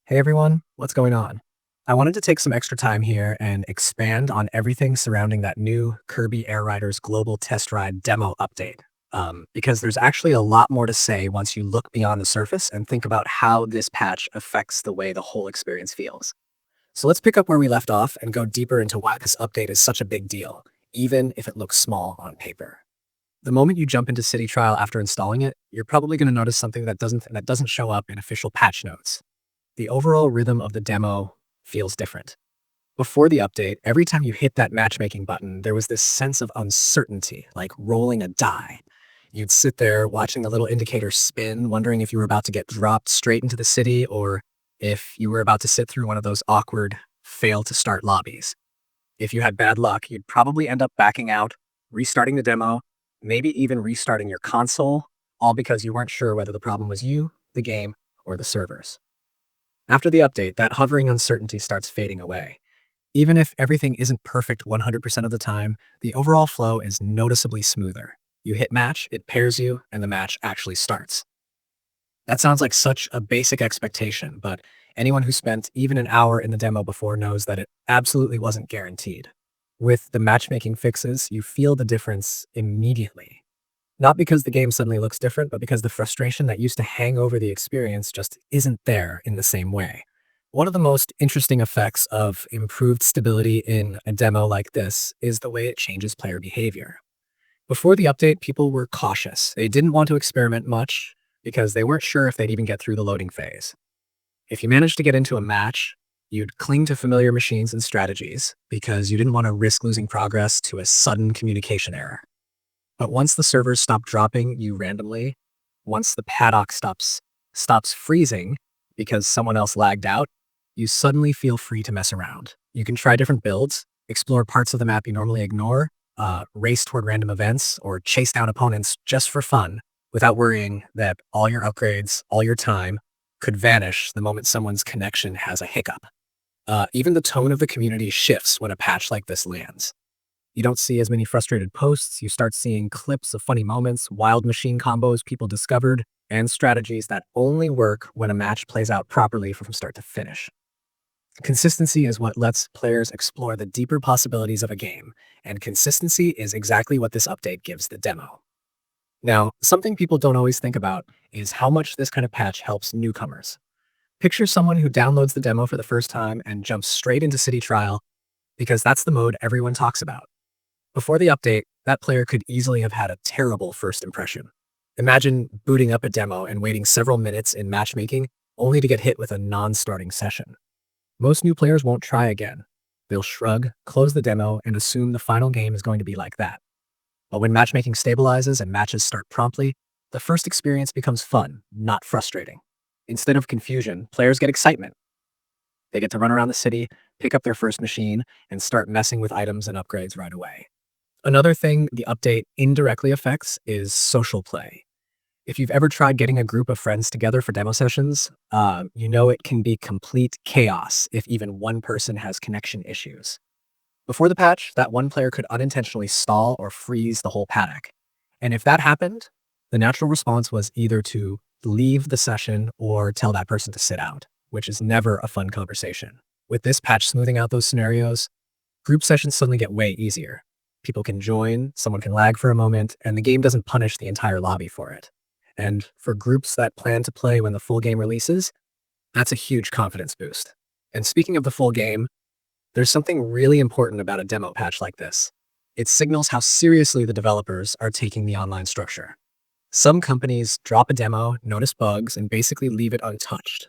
Hey everyone, what's going on? I wanted to take some extra time here and expand on everything surrounding that new Kirby Air Riders Global Test Ride demo update. Because there's actually a lot more to say once you look beyond the surface and think about how this patch affects the way the whole experience feels. So let's pick up where we left off and go deeper into why this update is such a big deal, even if it looks small on paper. The moment you jump into City Trial after installing it, you're probably going to notice something that doesn't show up in official patch notes. The overall rhythm of the demo feels different. Before the update, every time you hit that matchmaking button, there was this sense of uncertainty, like rolling a die. You'd sit there watching the little indicator spin, wondering if you were about to get dropped straight into the city or if you were about to sit through one of those awkward fail to start lobbies. If you had bad luck, you'd probably end up backing out, restarting the demo, maybe even restarting your console, all because you weren't sure whether the problem was you, the game, or the servers. After the update, that hovering uncertainty starts fading away. Even if everything isn't perfect 100% of the time, the overall flow is noticeably smoother. You hit match, it pairs you, and the match actually starts. That sounds like such a basic expectation, but anyone who spent even an hour in the demo before knows that it absolutely wasn't guaranteed. With the matchmaking fixes, you feel the difference immediately. Not because the game suddenly looks different, but because the frustration that used to hang over the experience just isn't there in the same way. One of the most interesting effects of improved stability in a demo like this is the way it changes player behavior. Before the update, people were cautious. They didn't want to experiment much because they weren't sure if they'd even get through the loading phase. If you managed to get into a match, you'd cling to familiar machines and strategies because you didn't want to risk losing progress to a sudden communication error. But once the servers stop dropping you randomly, once the paddock stops freezing because someone else lagged out, you suddenly feel free to mess around. You can try different builds, explore parts of the map you normally ignore, race toward random events, or chase down opponents just for fun without worrying that all your upgrades, all your time, could vanish the moment someone's connection has a hiccup. Even the tone of the community shifts when a patch like this lands. You don't see as many frustrated posts, you start seeing clips of funny moments, wild machine combos people discovered, and strategies that only work when a match plays out properly from start to finish. Consistency is what lets players explore the deeper possibilities of a game, and consistency is exactly what this update gives the demo. Now, something people don't always think about is how much this kind of patch helps newcomers. Picture someone who downloads the demo for the first time and jumps straight into City Trial because that's the mode everyone talks about. Before the update, that player could easily have had a terrible first impression. Imagine booting up a demo and waiting several minutes in matchmaking only to get hit with a non-starting session. Most new players won't try again. They'll shrug, close the demo, and assume the final game is going to be like that. But when matchmaking stabilizes and matches start promptly, the first experience becomes fun, not frustrating. Instead of confusion, players get excitement. They get to run around the city, pick up their first machine, and start messing with items and upgrades right away. Another thing the update indirectly affects is social play. If you've ever tried getting a group of friends together for demo sessions, you know it can be complete chaos if even one person has connection issues. Before the patch, that one player could unintentionally stall or freeze the whole paddock. And if that happened, the natural response was either to leave the session or tell that person to sit out, which is never a fun conversation. With this patch smoothing out those scenarios, group sessions suddenly get way easier. People can join, someone can lag for a moment, and the game doesn't punish the entire lobby for it. And for groups that plan to play when the full game releases, that's a huge confidence boost. And speaking of the full game, there's something really important about a demo patch like this. It signals how seriously the developers are taking the online structure. Some companies drop a demo, notice bugs, and basically leave it untouched.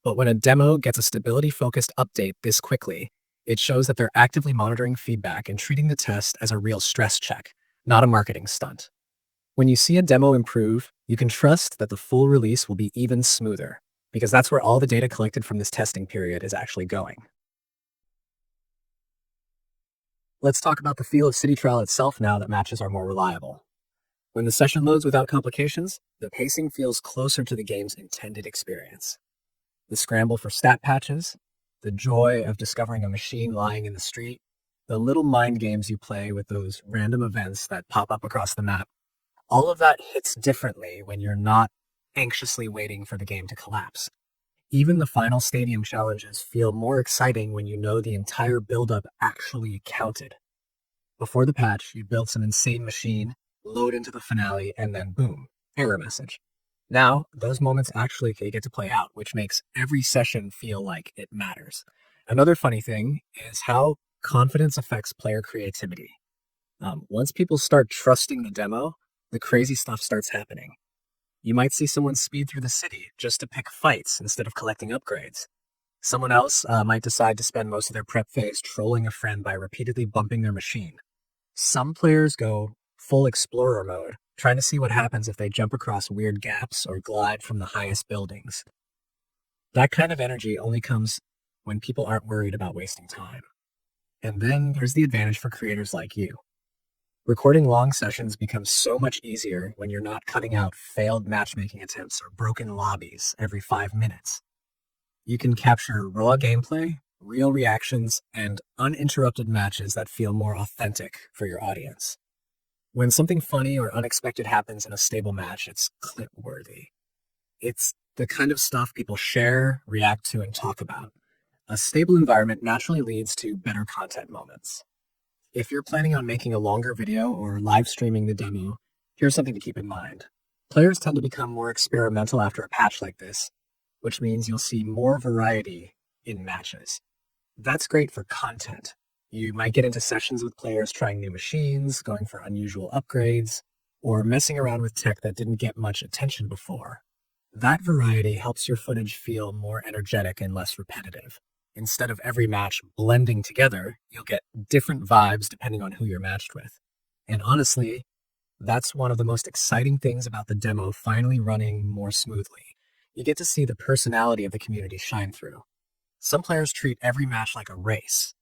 But when a demo gets a stability-focused update this quickly, it shows that they're actively monitoring feedback and treating the test as a real stress check, not a marketing stunt. When you see a demo improve, you can trust that the full release will be even smoother, because that's where all the data collected from this testing period is actually going. Let's talk about the feel of City Trial itself now that matches are more reliable. When the session loads without complications, the pacing feels closer to the game's intended experience. The scramble for stat patches, the joy of discovering a machine lying in the street, the little mind games you play with those random events that pop up across the map, all of that hits differently when you're not anxiously waiting for the game to collapse. Even the final stadium challenges feel more exciting when you know the entire build-up actually counted. Before the patch, you build some insane machine, load into the finale, and then boom, error message. Now, those moments actually get to play out, which makes every session feel like it matters. Another funny thing is how confidence affects player creativity. Once people start trusting the demo, the crazy stuff starts happening. You might see someone speed through the city just to pick fights instead of collecting upgrades. Someone else might decide to spend most of their prep phase trolling a friend by repeatedly bumping their machine. Some players go full explorer mode, trying to see what happens if they jump across weird gaps or glide from the highest buildings. That kind of energy only comes when people aren't worried about wasting time. And then there's the advantage for creators like you. Recording long sessions becomes so much easier when you're not cutting out failed matchmaking attempts or broken lobbies every 5 minutes. You can capture raw gameplay, real reactions, and uninterrupted matches that feel more authentic for your audience. When something funny or unexpected happens in a stable match, it's clip-worthy. It's the kind of stuff people share, react to, and talk about. A stable environment naturally leads to better content moments. If you're planning on making a longer video or live streaming the demo, here's something to keep in mind. Players tend to become more experimental after a patch like this, which means you'll see more variety in matches. That's great for content. You might get into sessions with players trying new machines, going for unusual upgrades, or messing around with tech that didn't get much attention before. That variety helps your footage feel more energetic and less repetitive. Instead of every match blending together, you'll get different vibes depending on who you're matched with. And honestly, that's one of the most exciting things about the demo finally running more smoothly. You get to see the personality of the community shine through. Some players treat every match like a race.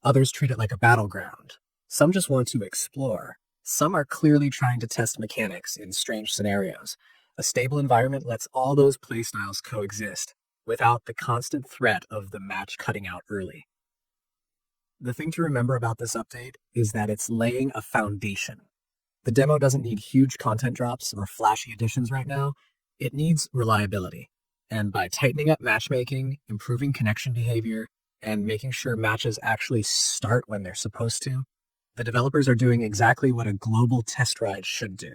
Others treat it like a battleground. Some just want to explore. Some are clearly trying to test mechanics in strange scenarios. A stable environment lets all those playstyles coexist without the constant threat of the match cutting out early. The thing to remember about this update is that it's laying a foundation. The demo doesn't need huge content drops or flashy additions right now. It needs reliability. And by tightening up matchmaking, improving connection behavior, and making sure matches actually start when they're supposed to, the developers are doing exactly what a global test ride should do,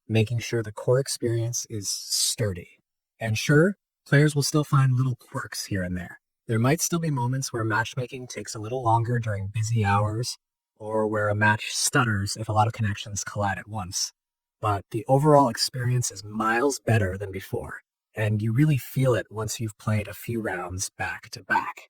making sure the core experience is sturdy. And sure, players will still find little quirks here and there. There might still be moments where matchmaking takes a little longer during busy hours, or where a match stutters if a lot of connections collide at once. But the overall experience is miles better than before, and you really feel it once you've played a few rounds back to back.